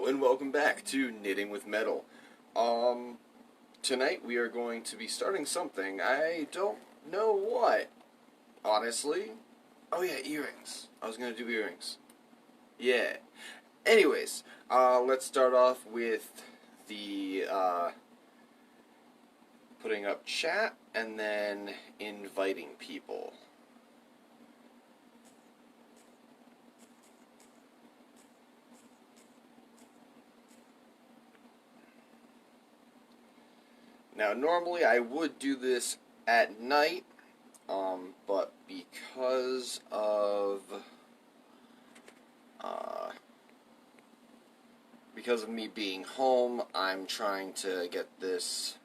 Hello and welcome back to Knitting with Metal. Tonight we are going to be starting something. I don't know what, honestly. Oh yeah, earrings. I was gonna do earrings. Yeah. Anyways, let's start off with the, putting up chat and then inviting people. Now, normally I would do this at night, but because of me being home, I'm trying to get this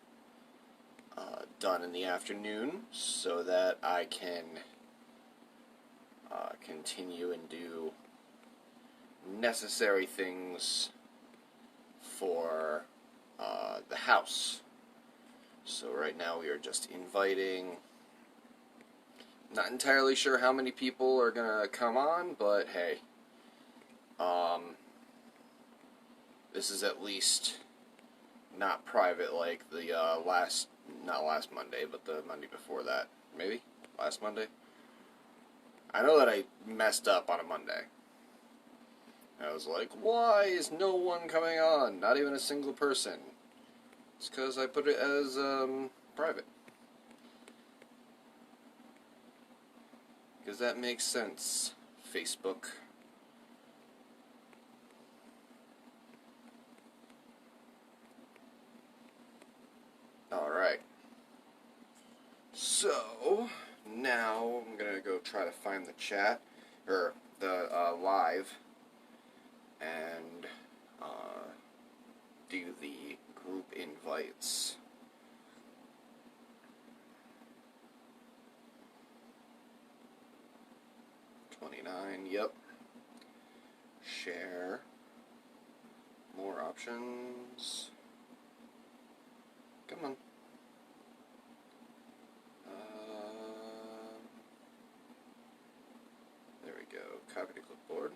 done in the afternoon so that I can continue and do necessary things for the house. So right now we are just inviting. Not entirely sure how many people are gonna come on, but hey, this is at least not private like the not last Monday, but the Monday before that. Maybe last Monday. I know that I messed up on a Monday. I was like, why is no one coming on? Not even a single person. It's because I put it as private. Because that makes sense, Facebook. Alright. So, now I'm going to go try to find the chat, or the live, and do the group invites. Yep. Share. More options. Come on. There we go. Copy to clipboard.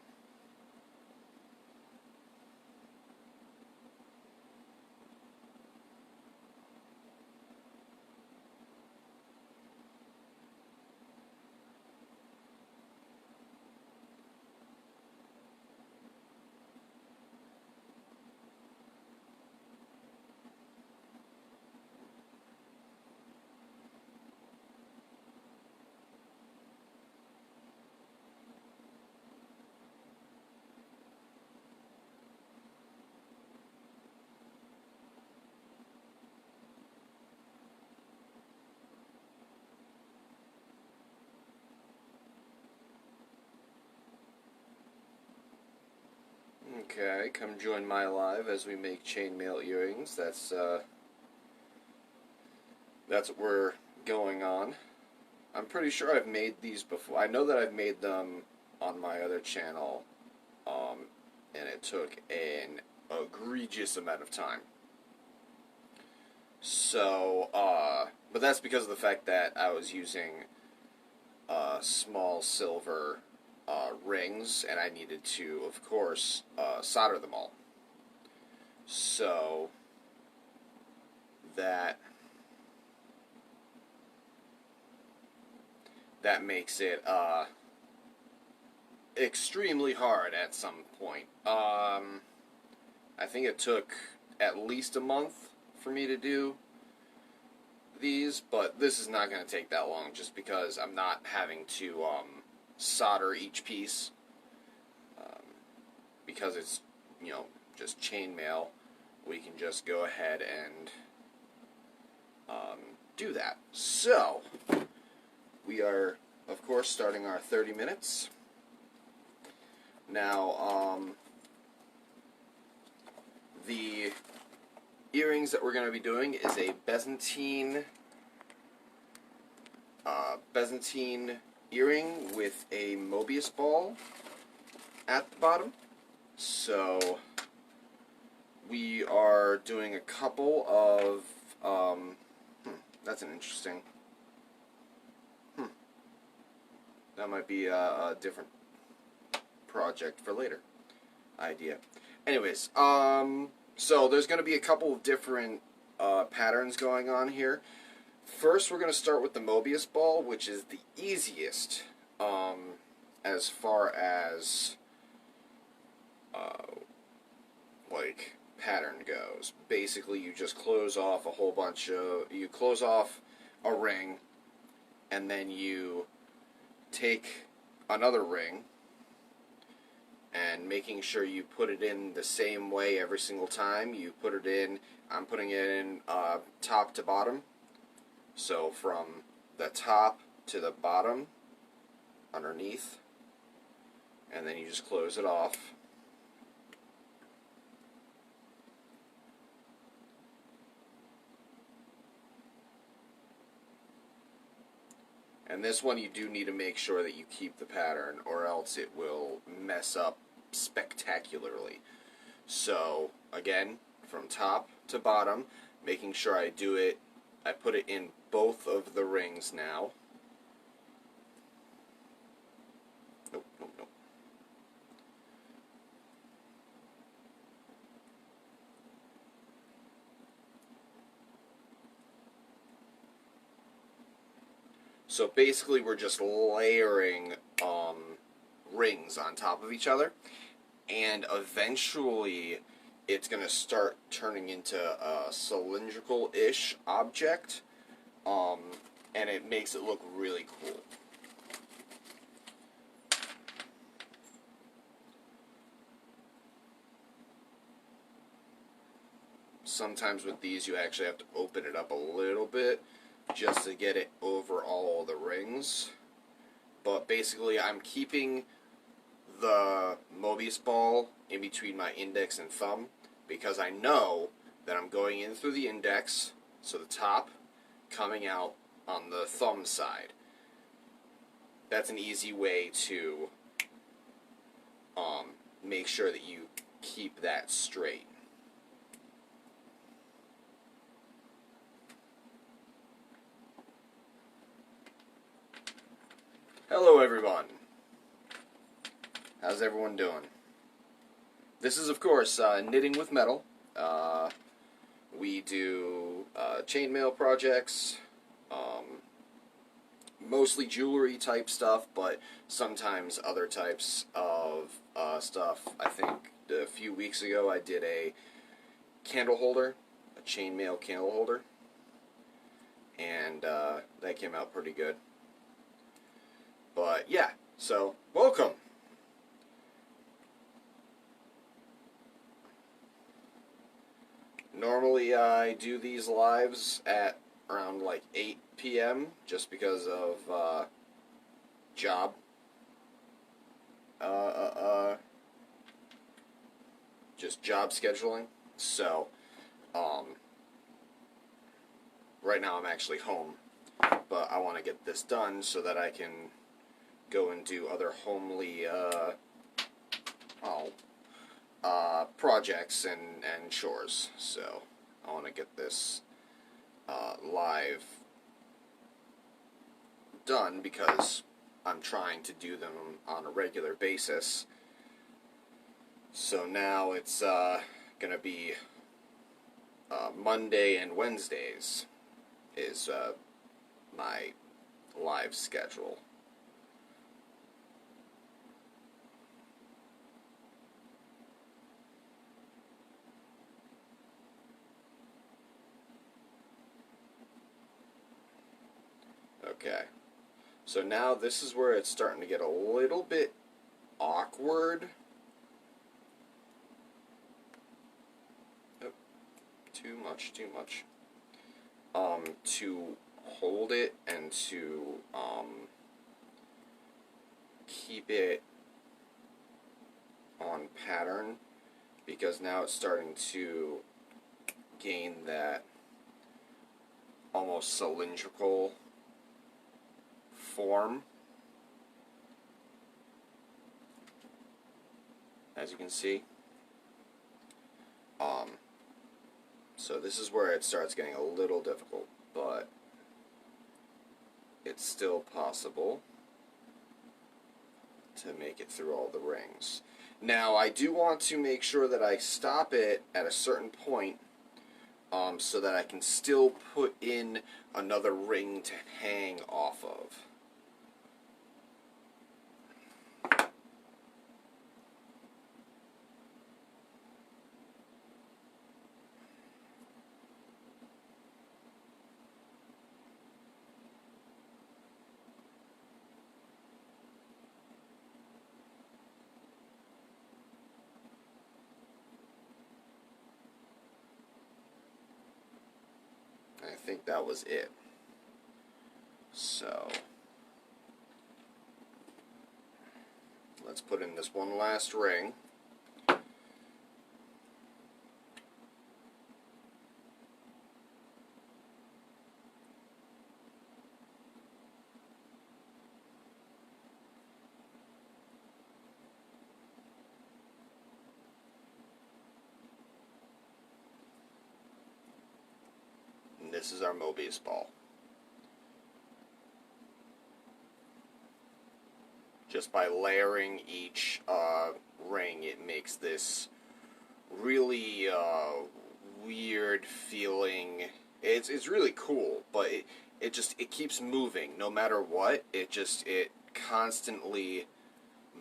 Okay, come join my live as we make chainmail earrings. That's what we're going on. I'm pretty sure I've made these before. I know that I've made them on my other channel, and it took an egregious amount of time. So, but that's because of the fact that I was using small silver rings, and I needed to, of course, solder them all. So that makes it extremely hard at some point. I think it took at least a month for me to do these, but this is not going to take that long just because I'm not having to solder each piece, because it's, just chainmail. We can just go ahead and do that. So we are, of course, starting our 30 minutes. Now, the earrings that we're going to be doing is a Byzantine earring with a Mobius ball at the bottom. So we are doing a couple of that's an interesting that might be a different project for later idea. Anyways, so there's going to be a couple of different patterns going on here. First, we're going to start with the Mobius ball, which is the easiest as far as like pattern goes. Basically, you just close off you close off a ring, and then you take another ring, and making sure you put it in the same way every single time. You put it in, I'm putting it in top to bottom. So from the top to the bottom, underneath, and then you just close it off. And this one you do need to make sure that you keep the pattern, or else it will mess up spectacularly. So again, from top to bottom, making sure I put it in both of the rings now. Nope, nope, nope. So basically we're just layering rings on top of each other, and eventually it's going to start turning into a cylindrical-ish object, and it makes it look really cool. Sometimes with these you actually have to open it up a little bit just to get it over all the rings. But basically I'm keeping the Mobius ball in between my index and thumb because I know that I'm going in through the index, so the top coming out on the thumb side. That's an easy way to make sure that you keep that straight. Hello everyone. How's everyone doing? This is of course Knitting with Metal. We do chainmail projects, mostly jewelry type stuff, but sometimes other types of stuff. I think a few weeks ago I did a candle holder, a chainmail candle holder, and that came out pretty good. But yeah, so welcome. Normally I do these lives at around like 8 p.m. just because of job just job scheduling. So right now I'm actually home, but I want to get this done so that I can go and do other homely projects and chores. So I want to get this live done because I'm trying to do them on a regular basis. So now it's gonna be Monday and Wednesdays is my live schedule. Okay, so now this is where it's starting to get a little bit awkward. Oh, too much. To hold it and to keep it on pattern, because now it's starting to gain that almost cylindrical form, as you can see. So this is where it starts getting a little difficult, but it's still possible to make it through all the rings. Now, I do want to make sure that I stop it at a certain point so that I can still put in another ring to hang off of. I think that was it. So, let's put in this one last ring. This is our Mobius ball. Just by layering each ring, it makes this really weird feeling. It's really cool, but it keeps moving no matter what. It constantly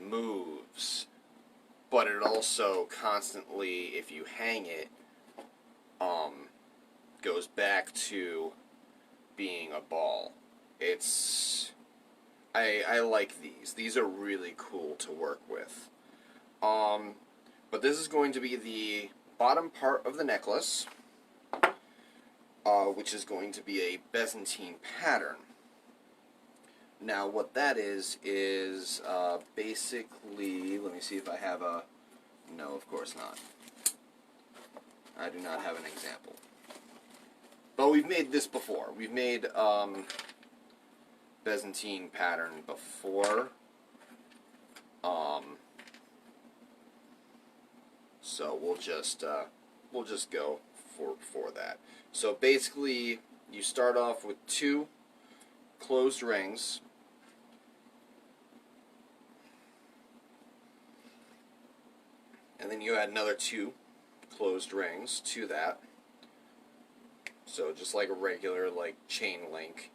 moves, but it also constantly, if you hang it, goes back to being a ball. I like these. These are really cool to work with. But this is going to be the bottom part of the necklace, which is going to be a Byzantine pattern. Now, what that is basically, let me see if I have a, no, of course not. I do not have an example. But we've made this before. We've made Byzantine pattern before. So we'll just go for that. So basically, you start off with 2 closed rings. And then you add another 2 closed rings to that. So just like a regular chain link.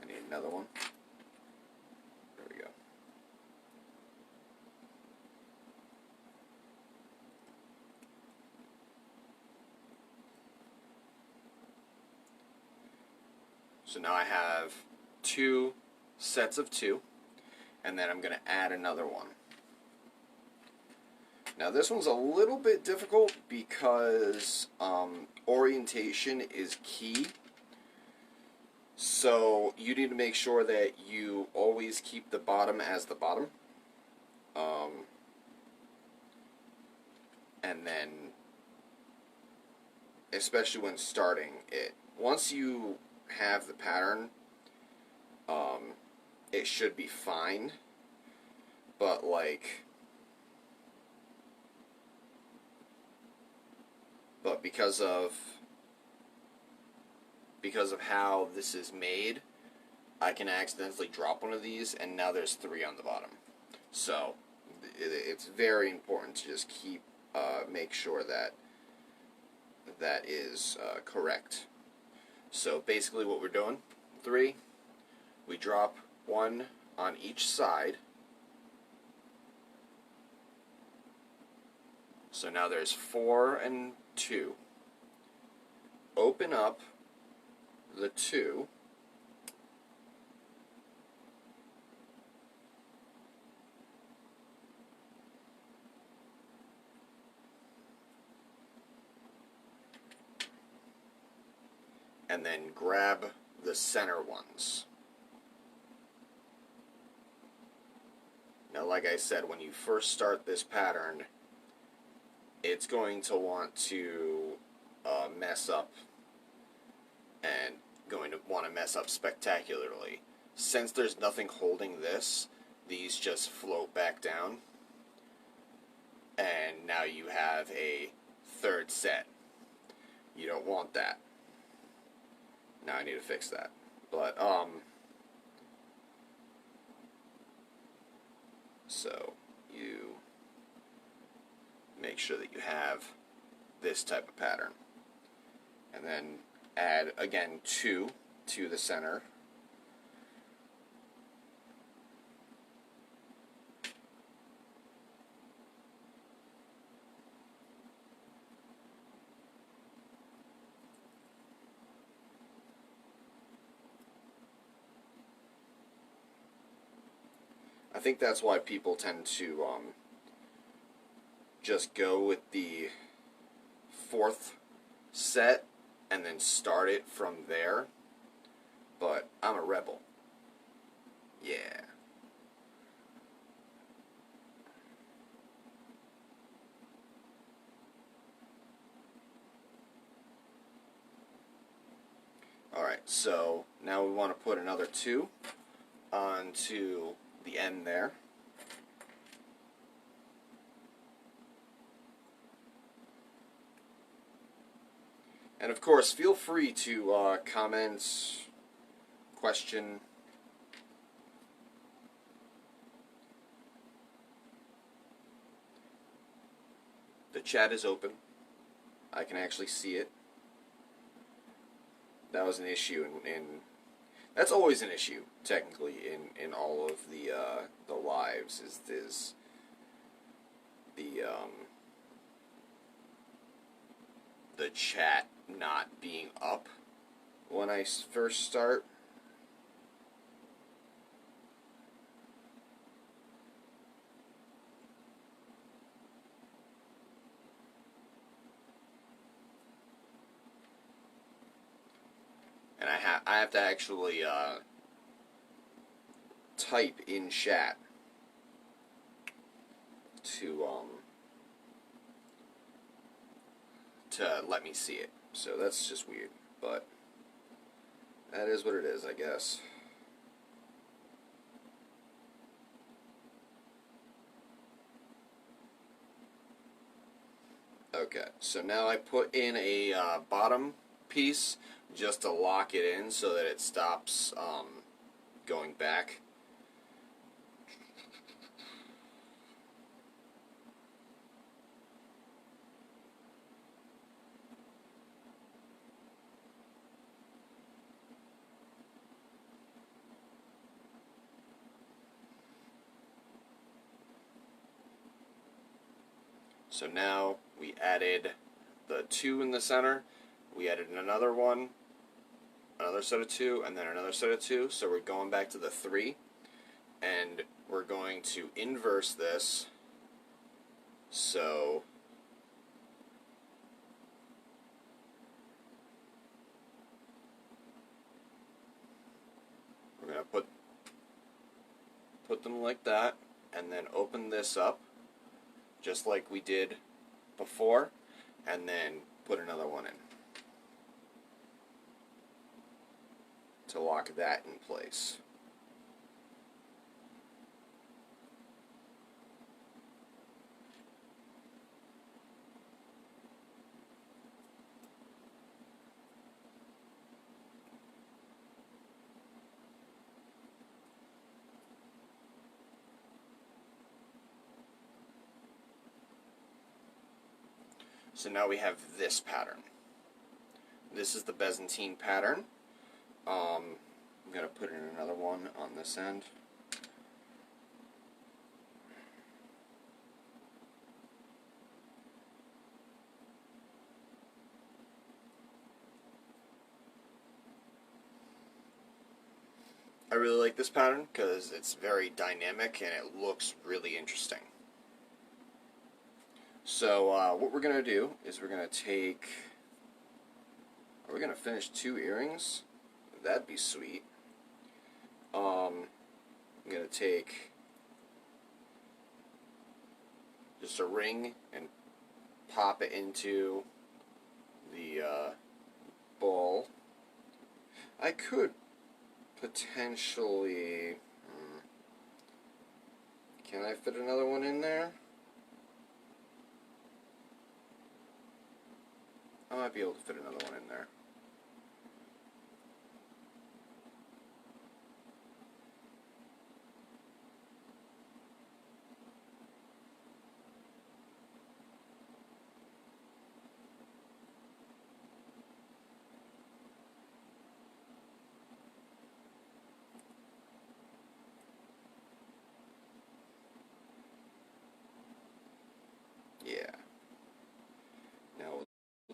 I need another one. There we go. So now I have 2 sets of 2, and then I'm going to add another one. Now this one's a little bit difficult because orientation is key. So you need to make sure that you always keep the bottom as the bottom. And then, especially when starting it, once you have the pattern, it should be fine. But because of how this is made, I can accidentally drop one of these, and now there's 3 on the bottom. So it's very important to just make sure that is correct. So basically, what we're doing: 3, we drop 1 on each side. So now there's 4 and 2. Open up the 2. And then grab the center ones. Now, like I said, when you first start this pattern, it's going to want to mess up, and going to want to mess up spectacularly. Since there's nothing holding this, these just float back down, and now you have a 3rd set. You don't want that. Now I need to fix that. But, so you make sure that you have this type of pattern. And then add, again, 2 to the center. I think that's why people tend to just go with the 4th set and then start it from there. But I'm a rebel. Yeah. Alright, so now we want to put another 2 onto the end there. And of course, feel free to comment, question. The chat is open. I can actually see it. That was an issue in that's always an issue, technically, in all of the lives, is the chat not being up when I first start. And I have to actually type in chat to let me see it. So that's just weird, but that is what it is, I guess. Okay, so now I put in a bottom piece just to lock it in so that it stops going back. So now we added the 2 in the center, we added another one, another set of 2, and then another set of 2, so we're going back to the 3, and we're going to inverse this, so we're going to put them like that, and then open this up, just like we did before, and then put another one in to lock that in place. So now we have this pattern. This is the Byzantine pattern. I'm going to put in another one on this end. I really like this pattern because it's very dynamic and it looks really interesting. So what we're going to do is we're going to take... Are we going to finish 2 earrings? That'd be sweet. I'm going to take just a ring and pop it into the ball. I could potentially... Can I fit another one in there? I might be able to fit another one in there.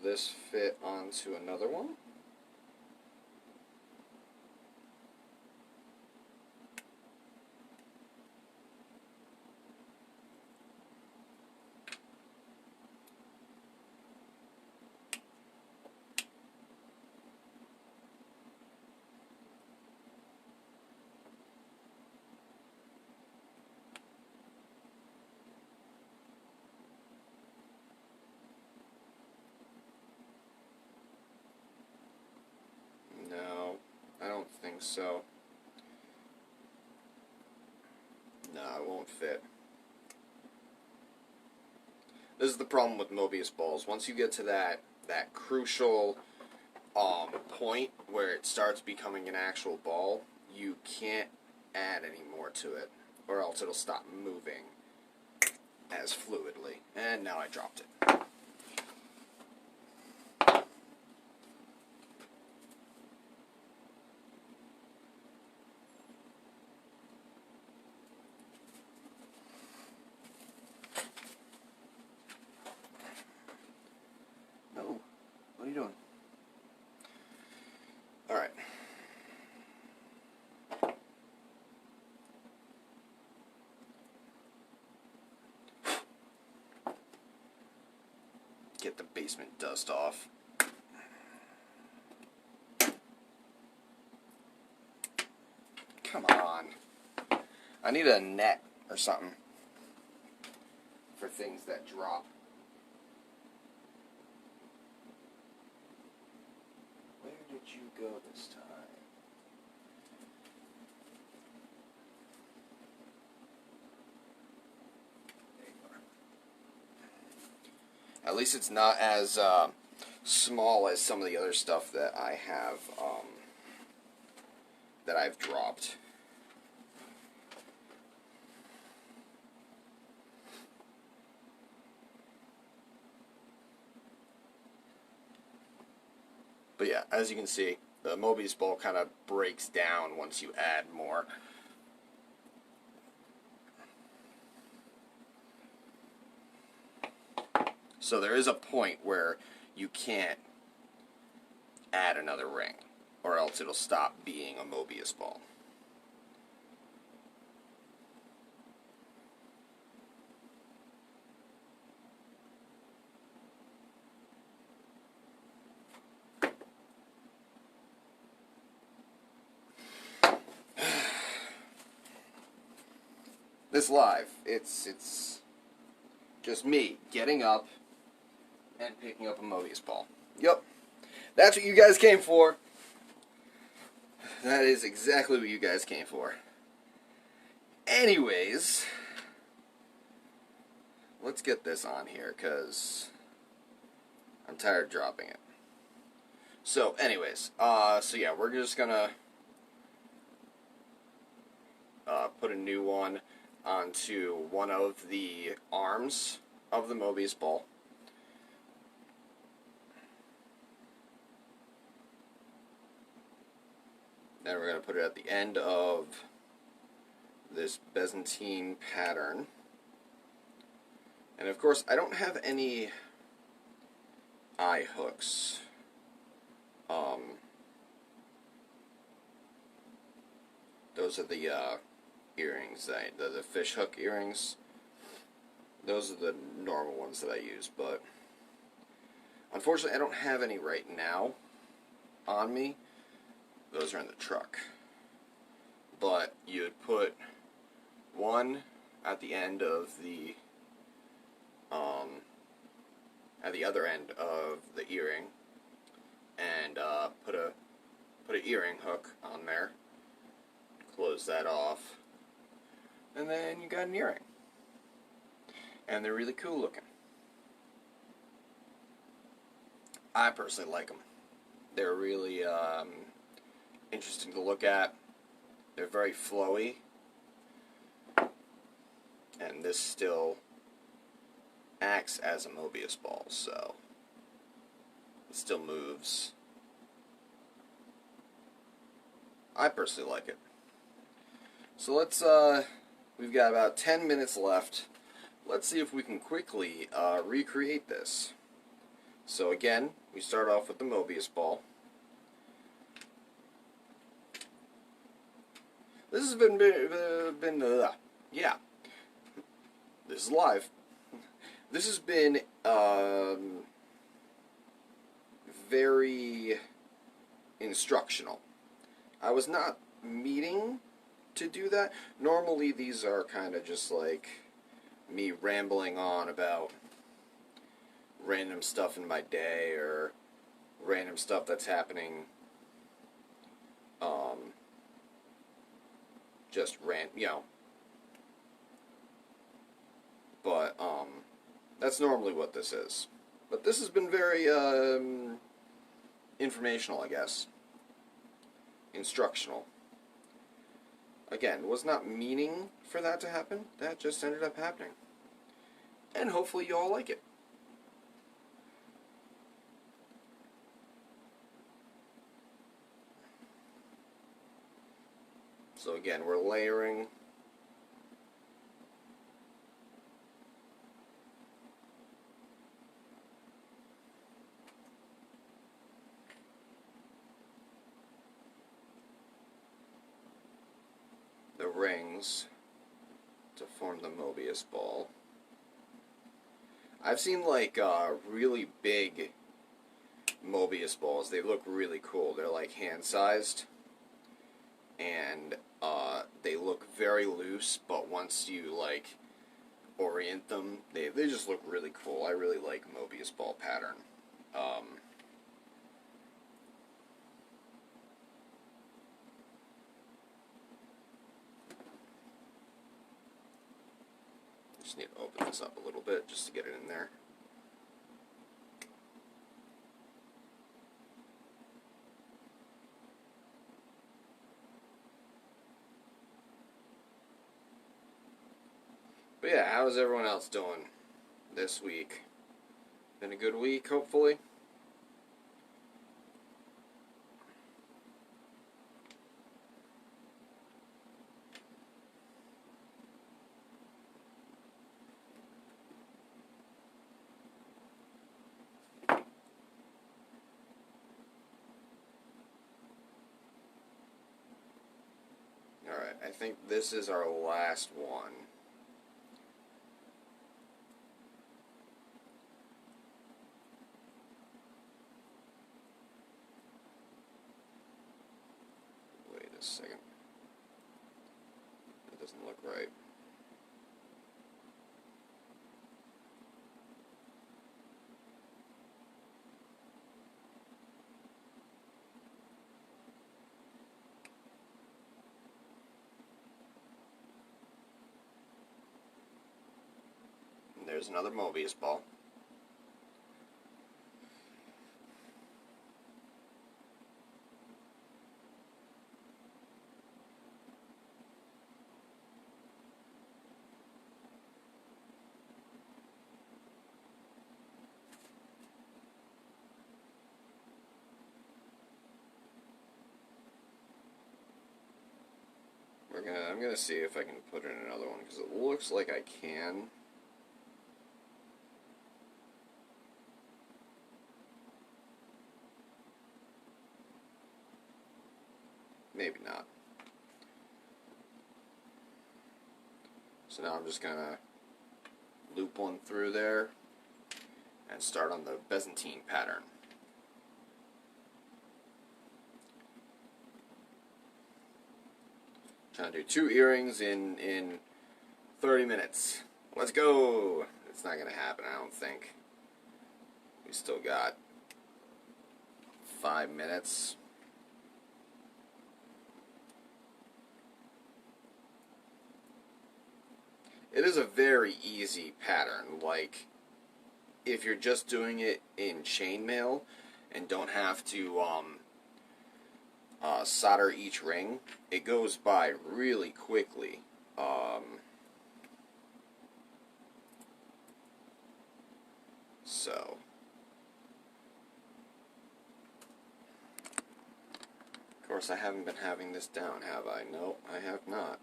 this fit onto another one? No, I don't think so. No, it won't fit. This is the problem with Mobius balls. Once you get to that crucial point where it starts becoming an actual ball, you can't add any more to it, or else it'll stop moving as fluidly. And now I dropped it. No, what are you doing? Alright. Get the basement dust off. Come on. I need a net or something for things that drop. Where did you go this time? There you are. At least it's not as small as some of the other stuff that I have, that I've dropped. But yeah, as you can see, the Mobius ball kind of breaks down once you add more. So there is a point where you can't add another ring, or else it'll stop being a Mobius ball. This live, it's just me getting up and picking up a Mobius ball. Yep, that's what you guys came for. That is exactly what you guys came for. Anyways, let's get this on here, because I'm tired of dropping it. So anyways, so yeah, we're just gonna put a new one onto one of the arms of the Mobius ball. Then we're going to put it at the end of this Byzantine pattern. And of course, I don't have any eye hooks. Those are the earrings, the fish hook earrings. Those are the normal ones that I use, but unfortunately I don't have any right now on me. Those are in the truck. But you'd put one at the end of the at the other end of the earring, and put an earring hook on there. Close that off, and then you got an earring. And they're really cool looking. I personally like them. They're really interesting to look at. They're very flowy, and this still acts as a Mobius ball, so it still moves. I personally like it. So let's, we've got about 10 minutes left. Let's see if we can quickly recreate this. So again, we start off with the Mobius ball. This has yeah, this is live. This has been very instructional. I was not meaning to do that. Normally these are kind of just like me rambling on about random stuff in my day or random stuff that's happening, but that's normally what this is. But this has been very informational, I guess. Instructional. Again, was not meaning for that to happen. That just ended up happening. And hopefully you all like it. So again, we're layering. The rings to form the Mobius ball. I've seen like really big Mobius balls. They look really cool. They're like hand-sized, and they look very loose, but once you like orient them, they just look really cool. I really like Mobius ball pattern. Just need to open this up a little bit just to get it in there. But yeah, how's everyone else doing this week? Been a good week, hopefully? Alright, I think this is our last one. Wait a second. That doesn't look right. There's another Mobius ball. I'm gonna see if I can put in another one because it looks like I can. Maybe not. So now I'm just gonna loop one through there and start on the Byzantine pattern. Trying to do 2 earrings in 30 minutes. Let's go! It's not gonna happen, I don't think. We still got 5 minutes. It is a very easy pattern. Like, if you're just doing it in chainmail and don't have to solder each ring, it goes by really quickly. So, of course, I haven't been having this down, have I? No, I have not.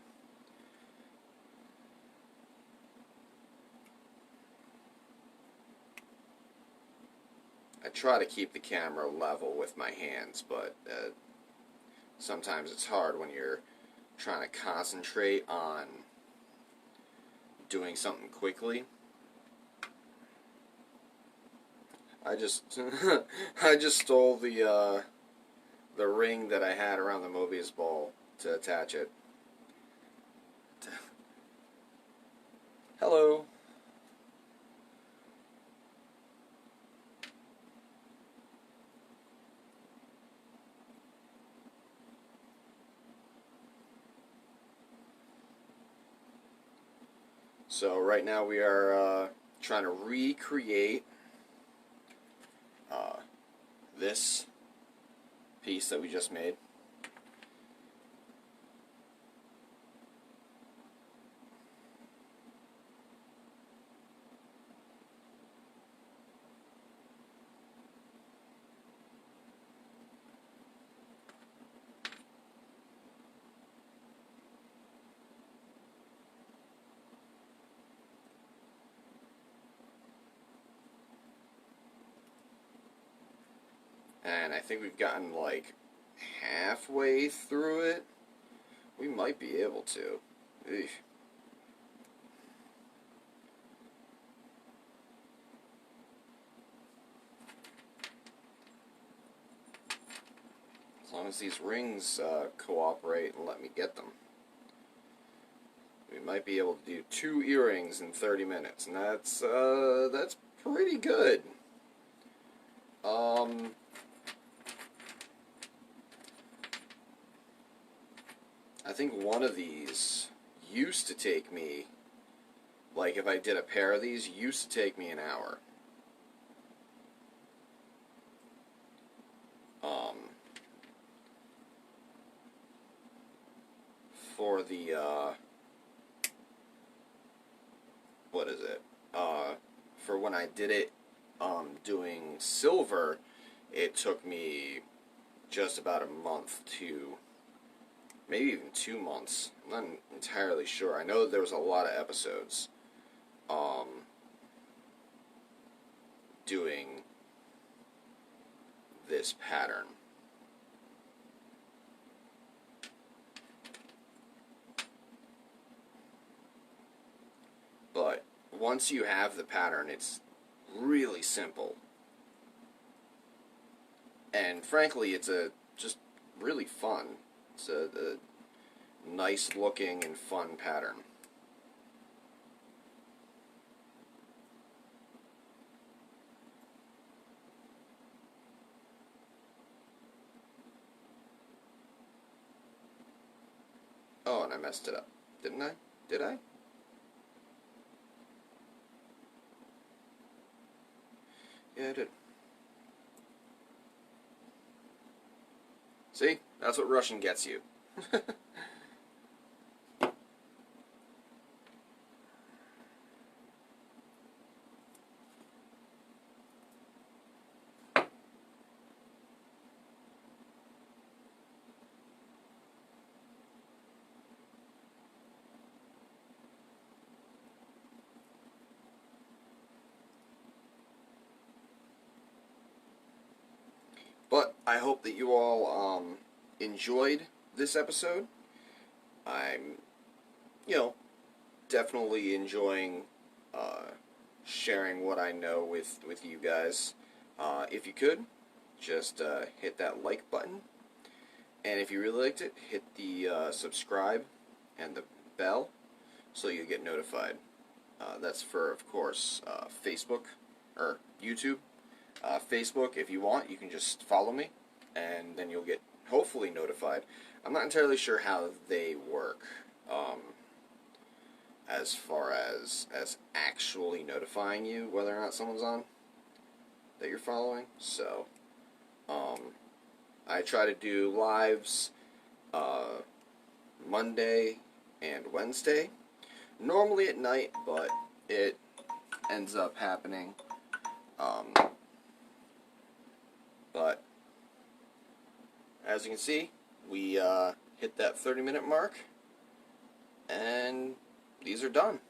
I try to keep the camera level with my hands, but sometimes it's hard when you're trying to concentrate on doing something quickly. I just I just stole the ring that I had around the Mobius ball to attach it. Hello. So right now we are trying to recreate this piece that we just made. And I think we've gotten like halfway through it. We might be able to. Eesh. As long as these rings cooperate and let me get them. We might be able to do 2 earrings in 30 minutes, and that's pretty good. I think one of these used to take me, like if I did a pair of these, used to take me an hour. For the, what is it? For when I did it, doing silver, it took me just about a month to maybe even 2 months. I'm not entirely sure. I know there was a lot of episodes doing this pattern. But once you have the pattern, it's really simple. And frankly, it's just really fun. It's a nice looking and fun pattern. Oh, and I messed it up. Didn't I? Did I? Yeah, I did. See? That's what Russian gets you. But I hope that you all enjoyed this episode. I'm, definitely enjoying sharing what I know with you guys. If you could, just hit that like button. And if you really liked it, hit the subscribe and the bell so you get notified. That's for, of course, Facebook or YouTube. Facebook, if you want, you can just follow me, and then you'll get hopefully notified. I'm not entirely sure how they work, as far as actually notifying you whether or not someone's on that you're following. So, I try to do lives Monday and Wednesday, normally at night, but it ends up happening. But as you can see, we hit that 30-minute mark, and these are done.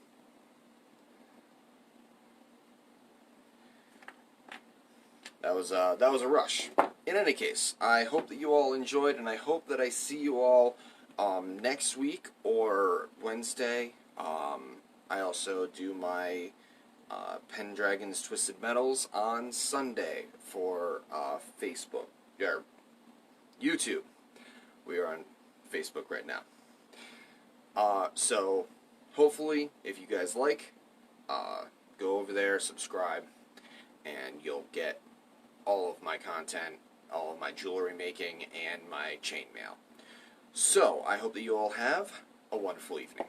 that was a rush. In any case, I hope that you all enjoyed, and I hope that I see you all next week or Wednesday. I also do my Pendragon's Twisted Metals on Sunday for Facebook or YouTube. We are on Facebook right now. So hopefully, if you guys like, go over there, subscribe, and you'll get all of my content, all of my jewelry making, and my chainmail. So, I hope that you all have a wonderful evening.